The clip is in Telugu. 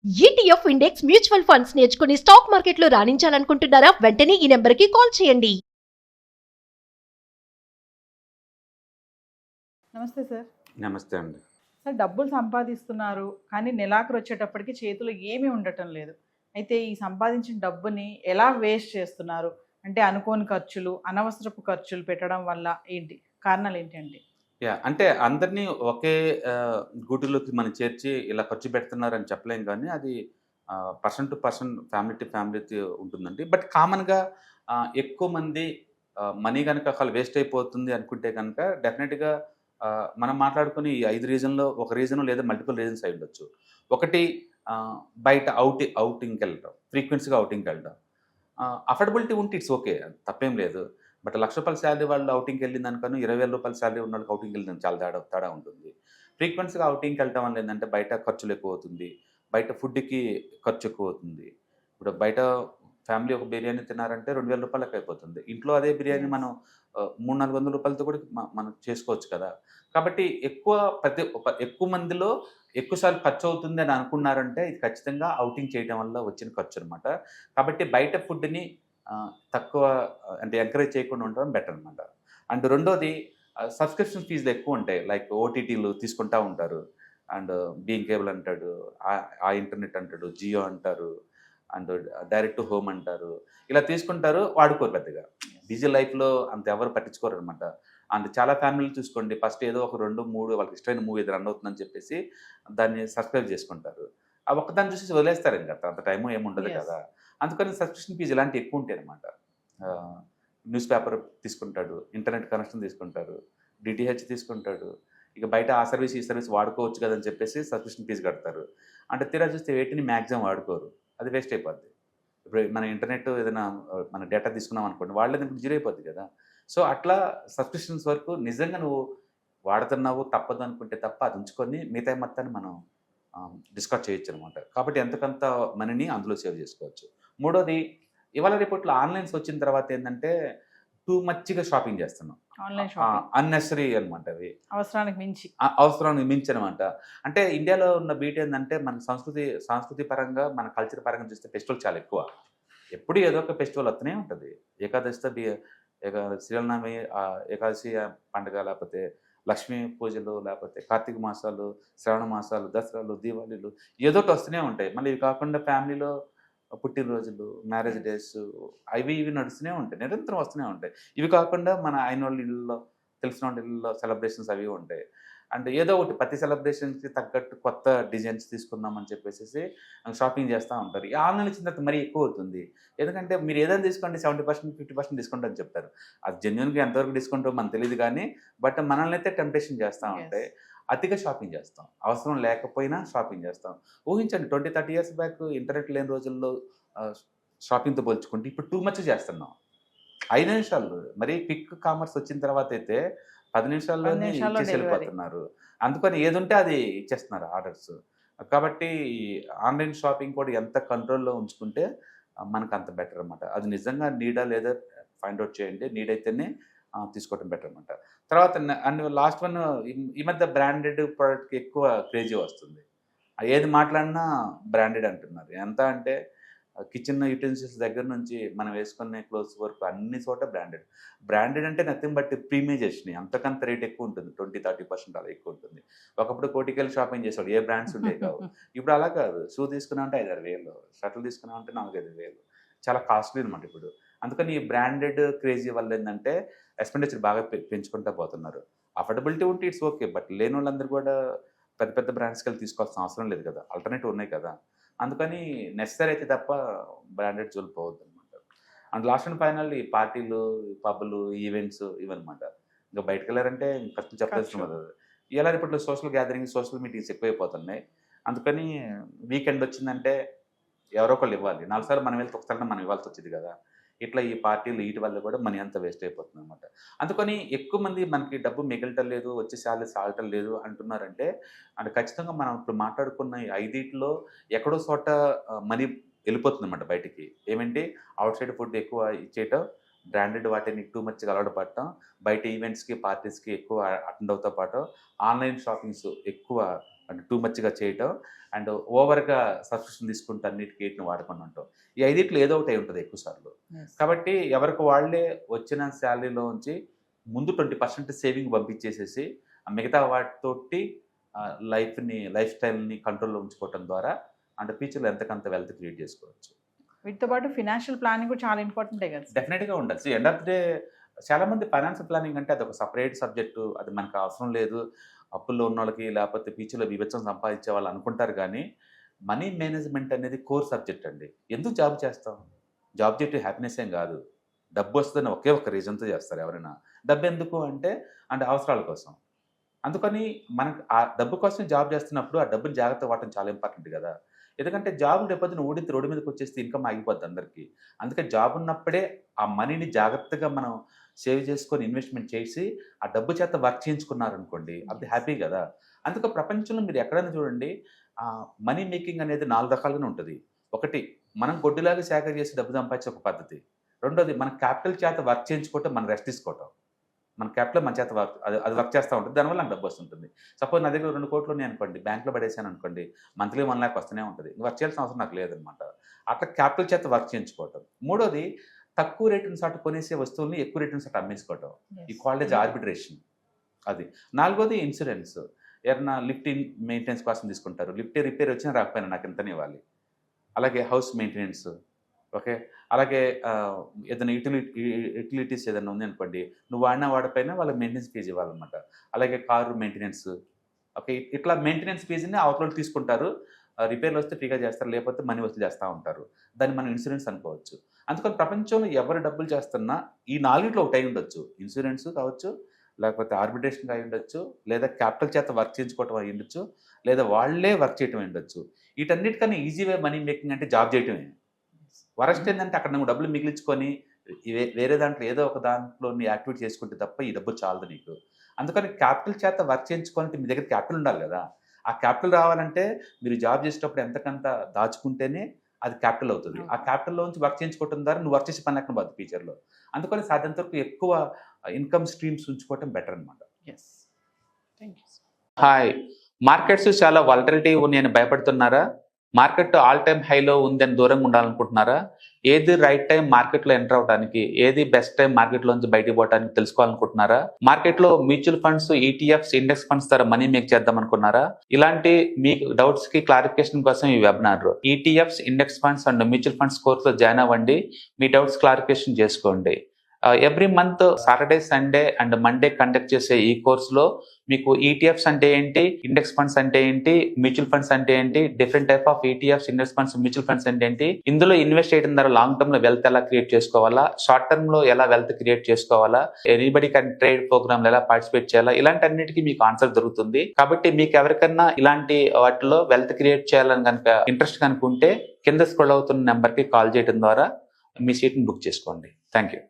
ఈటీఎఫ్ ఇండెక్స్ మ్యూచువల్ ఫండ్స్ నేర్చుకుని స్టాక్ మార్కెట్లో రాణించాలనుకుంటున్నారా? వెంటనే ఈ నెంబర్కి కాల్ చేయండి. నమస్తే సార్. నమస్తే అండి. సార్, డబ్బులు సంపాదిస్తున్నారు కానీ నెలాఖరు వచ్చేటప్పటికి చేతిలో ఏమీ ఉండటం లేదు. అయితే ఈ సంపాదించిన డబ్బుని ఎలా వేస్ట్ చేస్తున్నారు? అంటే అనుకోని ఖర్చులు, అనవసరపు ఖర్చులు పెట్టడం వల్ల ఏంటి? కారణాలు ఏంటండి? అంటే అందరినీ ఒకే గూటిలోకి మనం చేర్చి ఇలా ఖర్చు పెడుతున్నారని చెప్పలేం గానీ, అది person to person, family to ఫ్యామిలీకి ఉంటుందండి. బట్ కామన్‌గా ఎక్కువ మంది మనీ గనక ఒకవేళ వేస్ట్ అయిపోతుంది అనుకుంటే గనక డెఫినెట్‌గా మనం మాట్లాడుకుని ఈ 5 రీజన్‌లో ఒక రీజన్ లేదా మల్టిపుల్ రీజన్స్ అయ్యుండొచ్చు. ఒకటి బయట ఔటింగ్‌కెళ్ళటం, ఫ్రీక్వెన్సీగా ఔటింగ్‌కెళ్ళటం. అఫోర్డబిలిటీ ఉంటే ఇట్స్ ఓకే. తప్పేం లేదు. బట్ ₹1,00,000 శాలరీ వాళ్ళు ఔటింగ్‌కెళ్ళిందనుకను ₹20,000 శాలరీ ఉన్నోళ్ళకి ఔటింగ్‌కెళ్ళిందానికి చాలా తేడా తేడా ఉంటుంది. ఫ్రీక్వెన్సీగా ఔటింగ్‌కెళ్ళటం వల్ల ఏందంటే బయట ఖర్చులు ఎక్కువవుతుంది. బయట ఫుడ్‌కి ఖర్చు ఎక్కువవుతుంది. ఇప్పుడు బయట ఫ్యామిలీ ఒక బిర్యానీ తిన్నారంటే ₹2,000 లెక్కయిపోతుంది. ఇంట్లో అదే బిర్యానీ మనం యెస్. ₹300, 400 కూడా మనం చేసుకోవచ్చు కదా! కాబట్టి ఎక్కువ మందిలో ఎక్కువ సార్లు ఖర్చవుతుంది అని అనుకున్నారంటే ఇది ఖచ్చితంగా ఔటింగ్ చేయడం వల్ల వచ్చిన ఖర్చనమాట. కాబట్టి బయట ఫుడ్‌ని తక్కువ అంటే ఎంకరేజ్ చేయకుండా ఉండడం బెటర్ అనమాట. అండ్ రెండోది సబ్స్క్రిప్షన్ ఫీజులు ఎక్కువుంటాయి. లైక్ ఓటీటీలు తీసుకుంటా ఉంటారు. అండ్ బీయింగ్ కేబుల్ అంటాడు. ఆ ఇంటర్నెట్ అంటాడు. జియో అంటారు. అండ్ డైరెక్ట్ టు హోమ్ అంటారు. ఇలా తీసుకుంటారు, వాడుకోరు పెద్దగా. బిజీ లైఫ్‌లో అంత ఎవరు పట్టించుకోరనమాట. అండ్ చాలా ఫ్యామిలీలు చూసుకోండి ఫస్ట్ ఏదో ఒక 2, 3 వాళ్ళకి ఇష్టమైన మూవీ ఏదో రన్ అవుతుందని చెప్పేసి దాన్ని సబ్స్క్రైబ్ చేసుకుంటారు. ఆ ఒక్కదాన్ని చూసేసి వదిలేస్తారింక. అంత టైము ఏముండదు యెస్. కదా! అందుకని సబ్స్క్రిప్షన్ ఫీజ్ ఇలాంటివి ఎక్కువుంటాయనమాట. న్యూస్ పేపర్ తీసుకుంటాడు, ఇంటర్నెట్ కనెక్షన్ తీసుకుంటారు, డీటీహెచ్ తీసుకుంటాడు. ఇక బయట ఆ సర్వీస్, ఈ సర్వీస్ వాడుకోవచ్చు కదని చెప్పేసి సబ్స్క్రిప్షన్ ఫీజ్ కడతారు. అంటే తీరా చూస్తే వేటిని మాక్సిమం వాడుకోరు. అది వేస్ట్ అయిపోద్ది. ఇప్పుడు మన ఇంటర్నెట్ ఏదైనా మన డేటా తీసుకున్నాం అనుకోండి, వాళ్ళది జీరో అయిపోద్ది కదా! సో, అట్లా సబ్స్క్రిప్షన్స్ వరకు నిజంగా నువ్వు వాడుతున్నావు తప్పదనుకుంటే తప్ప అది ఉంచుకొని మిగతాయి మొత్తాన్ని మనం డిస్కార్డ్ చేయొచ్చనమాట. కాబట్టి ఎంతకంత మనీని అందులో సేవ్ చేసుకోవచ్చు. మూడోది ఇవాళ రేపట్లో ఆన్‌లైన్స్ వచ్చిన తర్వాత ఏందంటే టూ మచ్‌గా షాపింగ్ చేస్తున్నాం. Online shopping. అన్నెసరీ అనమాట అవి. అవసరానికి మించి. అవసరానికి మించనమాట. అంటే ఇండియాలో ఉన్న బ్యూటీ ఏందంటే మన సంస్కృతి పరంగా, మన కల్చర్ పరంగా చూస్తే ఫెస్టివల్ చాలా ఎక్కువ. ఎప్పుడు ఏదో ఒక ఫెస్టివల్ వస్తూనే ఉంటది. ఏకాదశితో శ్రీరామనవమి, ఏకాదశి పండుగ, లేపోతే లక్ష్మీ పూజలు, లేపోతే కార్తీక మాసాలు, శ్రావణ మాసాలు, దసరాలు, దీవాళీలు ఏదోటి వస్తూనే ఉంటాయి. మళ్ళీ ఇవి కాకుండా ఫ్యామిలీలో పుట్టినరోజులు, మ్యారేజ్ యెస్. డేస్ అవి ఇవి నడుస్తూనే ఉంటాయి. నిరంతరం వస్తూనే ఉంటాయి. ఇవి కాకుండా మన అయినోళ్ళ ఇళ్ళలో, తెలిసినోళ్ళ ఇళ్ళలో సెలబ్రేషన్స్ అవి ఉంటాయి. అంటే ఏదో ఒకటి ప్రతి సెలబ్రేషన్‌కి తగ్గట్టు కొత్త డిజైన్స్ తీసుకుందామని చెప్పేసేసి షాపింగ్ చేస్తా ఉంటారు. ఈ ఆన్‌లైన్ వచ్చిన తర్వాత మరీ ఎక్కువవుతుంది. ఎందుకంటే మీరు ఏదైనా తీసుకోండి 70%, 50% డిస్కౌంట్ అని చెప్తారు. అది జెన్యూన్‌గా ఎంతవరకు డిస్కౌంటో మనకు తెలీదు గానీ, బట్ మనల్నైతే టెంప్టేషన్ చేస్తా యెస్. ఉంటాయి. అతిగా షాపింగ్ చేస్తాం. అవసరం లేకపోయినా షాపింగ్ చేస్తాం. ఊహించండి 20, 30 ఇయర్స్ బ్యాక్ ఇంటర్నెట్ లేని రోజుల్లో ఆహ్, షాపింగ్‌తో పోల్చుకుంటే ఇప్పుడు టూ మచ్ చేస్తున్నాం. 5 నిమిషాలు మరీ క్విక్ కామర్స్ వచ్చిన తర్వాతయితే 10 10 నిమిషాల్లోనే నిమిషాల్లో ఇచ్చేసి డెలివరీ. ఎళ్ళిపోతున్నారు. అందుకని ఏదుంటే అది ఇచ్చేస్తున్నారు ఆర్డర్స్. కాబట్టి ఆన్‌లైన్ షాపింగ్ కూడా ఎంత కంట్రోల్‌లో ఉంచుకుంటే మనకంత బెటర్ అనమాట. అది నిజంగా నీడా లేదా ఫైండ్ ఔట్ చేయండి. నీడ్ అయితేనే తీసుకోవడం బెటర్ అనమాట. తర్వాత అండ్ లాస్ట్ వన్ ఈ మధ్య బ్రాండెడ్ ప్రొడక్ట్‌కి ఎక్కువ క్రేజీ వస్తుంది. ఏది మాట్లాడినా బ్రాండెడ్ అంటున్నారు. ఎంత అంటే కిచెన్ యుటెన్సిల్స్ దగ్గర నుంచి మనం వేసుకునే క్లోత్స్ వరకు అన్ని చోట బ్రాండెడ్. బ్రాండెడ్ అంటే నథింగ్ బట్ ప్రీమియజేషనే. అంతకంత రేట్ ఎక్కువ ఉంటుంది. 20, 30% అలా ఎక్కువ ఉంటుంది. ఒకప్పుడు కోటికెళ్ళి షాపింగ్ చేసేవాడు. ఏ బ్రాండ్స్ ఉండేవి కావు. ఇప్పుడు అలా కాదు. షూ తీసుకున్నామంటే 5, 6,000, షర్టులు తీసుకున్నామంటే 4, 5,000 చాలా కాస్ట్లీ అనమాట ఇప్పుడు. అందుకని ఈ బ్రాండెడ్ క్రేజీ వల్ల ఏందంటే ఎక్స్‌పెండిచర్ బాగా పెంచుకుంటా పోతున్నారు. అఫోర్డబిలిటీ ఉంటే ఇట్స్ ఓకే. బట్ లేనోళ్ళందరూ కూడా పెద్ద పెద్ద బ్రాండ్స్‌కెళ్ళి తీసుకోవాల్సిన అవసరం లేదు కదా! ఆల్టర్‌నేటివ్ ఉన్నాయి కదా! అందుకని నెసెసరీ అయితే తప్ప బ్రాండెడ్ జోలికి పోవద్దనమాట. అండ్ లాస్ట్ అండ్ ఫైనల్ ఈ పార్టీలు, పబ్బులు, ఈవెంట్స్ ఇవన్నమాట. ఇంక బయటికెళ్లారంటే ఖర్చు చెప్పాల్సిన ఖర్చు. పని లేదు. ఇలా ఇప్పట్లో సోషల్ గ్యాదరింగ్స్, సోషల్ మీటింగ్స్ ఎక్కువైపోతున్నాయి. అందుకని వీకెండ్ వచ్చిందంటే ఎవరో ఒకళ్ళు ఇవ్వాలి. 4 సార్లు మనం వెళ్తే ఒకసారైనా మనం ఇవ్వాల్సొచ్చిద్ది కదా! ఇట్లా ఈ పార్టీలు ఈటి వల్ల కూడా మనీ అంతా వేస్ట్ అయిపోతుందనమాట. అందుకని ఎక్కువ మంది మనకి డబ్బు మిగలటం లేదు, వచ్చే సాలరీ సాలటం లేదు అంటున్నారంటే, అంటే ఖచ్చితంగా మనం ఇప్పుడు మాట్లాడుకున్న ఈ ఐదిట్లో ఎక్కడో చోట మనీ ఎళ్ళిపోతుందన్నమాట బయటికి. ఏమంటే ఔట్ సైడ్ ఫుడ్ ఎక్కువ ఇచ్చేయటం, బ్రాండెడ్ వాటిని టూ మచ్‌గా అలవాటు పడటం, బయట ఈవెంట్స్‌కి, పార్టీస్‌కి ఎక్కువ అటెండ్ అవుతా పాటు ఆన్‌లైన్ షాపింగ్స్ ఎక్కువ అంటే టూ మచ్గా చేయటం అండ్ ఓవర్గా సబ్స్క్రిప్షన్ తీసుకుంటే అన్నిటికీ వీటిని వాడకుండా ఉంటాం. ఈ ఐదిట్లో ఏదో ఒకటి అయి ఉంటుంది ఎక్కువ సార్లు. కాబట్టి ఎవరికి వాళ్ళే వచ్చిన శాలరీలోంచి ముందు 20% సేవింగ్ పంపించేసేసి ఆ మిగతా వాటితోటి లైఫ్ స్టైల్ని కంట్రోల్లో ఉంచుకోవటం ద్వారా అంటే ఫ్యూచర్లో ఎంతకంత వెల్త్ క్రియేట్ చేసుకోవచ్చు. వీటితో పాటు ఫినాన్షియల్ ప్లానింగ్ కూడా చాలా ఇంపార్టెంటే కదా. డెఫినెట్గా ఉండాలి. ఎండ్ ఆఫ్ ద డే చాలామంది ఫైనాన్షియల్ ప్లానింగ్ అంటే అది ఒక సపరేట్ సబ్జెక్టు, అది మనకు అవసరం లేదు, అప్పుల్లో ఉన్న వాళ్ళకి లేకపోతే ఫ్యూచర్లో వివచ్చం సంపాదించే వాళ్ళు అనుకుంటారు. కానీ మనీ మేనేజ్మెంట్ అనేది కోర్ సబ్జెక్ట్ అండి. ఎందుకు జాబ్ చేస్తాం? జాబ్ చేయటం హ్యాపీనెస్ ఏం కాదు, డబ్బు వస్తుందని ఒకే ఒక రీజన్తో చేస్తారు ఎవరైనా. డబ్బు ఎందుకు అంటే అవసరాల కోసం. అందుకని మనకు ఆ డబ్బు కోసం జాబ్ చేస్తున్నప్పుడు ఆ డబ్బుని జాగ్రత్తగా వాడటం చాలా ఇంపార్టెంట్ కదా. ఎందుకంటే జాబ్ రేపొద్దున ఊడితే రోడ్డు మీదకి వచ్చేస్తే ఇన్కమ్ ఆగిపోద్ది అందరికీ. అందుకని జాబ్ ఉన్నప్పుడే ఆ మనీని జాగ్రత్తగా మనం సేవ్ చేసుకొని ఇన్వెస్ట్మెంట్ చేసి ఆ డబ్బు చేత వర్క్ చేయించుకున్నారనుకోండి, అది హ్యాపీ కదా. అందుకే ప్రపంచంలో మీరు ఎక్కడైనా చూడండి మనీ మేకింగ్ అనేది 4 రకాలుగానే ఉంటుంది. ఒకటి, మనం గొడ్డులాగా సేకరణ చేసి డబ్బు సంపాదించే ఒక పద్ధతి. రెండోది, మన క్యాపిటల్ చేత వర్క్ చేయించుకోవటం, మనం రెస్ట్ తీసుకోవటం. మన క్యాపిటల్ మన చేత అది వర్క్ చేస్తూ ఉంటుంది, దానివల్ల నాకు డబ్బు వస్తుంటుంది. సపోజ్ నా దగ్గర 2 కోట్లు ఉన్నాయి అనుకోండి, బ్యాంక్లో పడేసాను అనుకోండి, మంత్లీ 1 లాక్ వస్తూనే ఉంటుంది. వర్క్ చేయాల్సిన అవసరం నాకు లేదనమాట. అట్లా క్యాపిటల్ చేత వర్క్ చేయించుకోవటం. మూడోది, తక్కువ రేటుని సాటు కొనేసే వస్తువుల్ని ఎక్కువ రేటుని సాటు అమ్మేసుకోవటం. ఈ కాలేజ్ ఆర్బిట్రేషన్. అది. నాలుగోది ఇన్సూరెన్స్. ఎవరైనా లిఫ్ట్ మెయింటెనెన్స్ కోసం తీసుకుంటారు, లిఫ్ట్ రిపేర్ వచ్చినా రాకపోయినా నాకు ఎంతనే ఇవ్వాలి. అలాగే హౌస్ మెయింటెనెన్స్. ఓకే. అలాగే ఏదైనా యూటిలిటీస్ ఏదైనా ఉంది అనుకోండి, నువ్వు వాడకపోయినా వాళ్ళకి మెయింటెనెన్స్ ఫీజు ఇవ్వాలన్నమాట. అలాగే కారు మెయింటెనెన్స్. ఓకే. ఇట్లా మెయింటెనెన్స్ ఫీజుని అవతల తీసుకుంటారు, రిపేర్లు వస్తే ఫ్రీగా చేస్తారు, లేకపోతే మనీ వసూలు చేస్తూ ఉంటారు. దాన్ని మనం ఇన్సూరెన్స్ అనుకోవచ్చు. అందుకని ప్రపంచంలో ఎవరు డబ్బులు చేస్తున్నా ఈ 4 ఒకటి అయి ఉండొచ్చు. ఇన్సూరెన్స్ కావచ్చు, లేకపోతే ఆర్బిట్రేషన్ అయి ఉండొచ్చు, లేదా క్యాపిటల్ చేత వర్క్ చేయించుకోవటం అయి ఉండొచ్చు, లేదా వాళ్ళే వర్క్ చేయటం అయి ఉండొచ్చు. వీటన్నిటికన్నా ఈజీ వే మనీ మేకింగ్ అంటే జాబ్ చేయటమే. వరస్ట్ ఏంటంటే అక్కడ నువ్వు డబ్బులు మిగిలించుకొని వేరే దాంట్లో ఏదో ఒక దాంట్లో నీ యాక్టివిటీ చేసుకుంటే తప్ప ఈ డబ్బు చాలదు నీకు. అందుకని క్యాపిటల్ చేత వర్క్ చేయించుకోవాలంటే మీ దగ్గర క్యాపిటల్ ఉండాలి కదా. ఆ క్యాపిటల్ రావాలంటే మీరు జాబ్ చేసేటప్పుడు ఎంతకంత దాచుకుంటేనే అది క్యాపిటల్ అవుతుంది. ఆ క్యాపిటల్లోంచి వర్క్ చేయించుకోవడం ద్వారా నువ్వు వర్క్ చేసే పని లేకుండా పోద్ది ఫ్యూచర్లో. అందుకని సాధ్యంత వరకు ఎక్కువ ఇన్కమ్ స్ట్రీమ్స్ ఉంచుకోవటం బెటర్ అనమాట. హాయ్, మార్కెట్స్ చాలా వాలటిలిటీ ఉన్నాయని భయపడుతున్నారా? మార్కెట్ ఆల్ టైమ్ హైలో ఉందని దూరంగా ఉండాలనుకుంటున్నారా? ఏది రైట్ టైం మార్కెట్లో ఎంటర్ అవడానికి, ఏది బెస్ట్ టైం మార్కెట్లోంచి బయటకు పోవడానికి తెలుసుకోవాలనుకుంటున్నారా? మార్కెట్లో mutual funds, ETFs, index funds ద్వారా మనీ మేక్ చేద్దాం అనుకున్నారా? ఇలాంటి మీ డౌట్స్ కి క్లారిఫికేషన్ కోసం ఈ webinar. ETFs, index funds and mutual funds కోర్సులో జాయిన్ అవ్వండి, మీ డౌట్స్ క్లారిఫికేషన్ చేసుకోండి. Every month Saturday, Sunday and Monday conduct చేసే ఈ కోర్సులో మీకు ఈటీఎఫ్స్ అంటే ఏంటి, ఇండెక్స్ ఫండ్స్ అంటే ఏంటి, మ్యూచువల్ ఫండ్స్ అంటే ఏంటి, different type of ETFs, index funds, mutual funds అంటే ఏంటి, ఇందులో ఇన్వెస్ట్ చేయడం ద్వారా లాంగ్ టర్మ్ లో వెల్త్ ఎలా క్రియేట్ చేసుకోవాలా, షార్ట్ టర్మ్ లో ఎలా వెల్త్ క్రియేట్ చేసుకోవాలా, ఎనీబడి కెన్ ట్రేడ్ ప్రోగ్రామ్ ఎలా పార్టిసిపేట్ చేయాలా, ఇలాంటి అన్నిటికీ మీకు ఆన్సర్ దొరుకుతుంది. కాబట్టి మీకు ఎవరికన్నా ఇలాంటి వాటిలో వెల్త్ క్రియేట్ చేయాలని కనుక ఇంట్రెస్ట్ కనుకుంటే కింద స్క్రోల్ అవుతున్న నెంబర్ కి కాల్ చేయడం ద్వారా మీ సీట్ ని బుక్ చేసుకోండి. Thank you.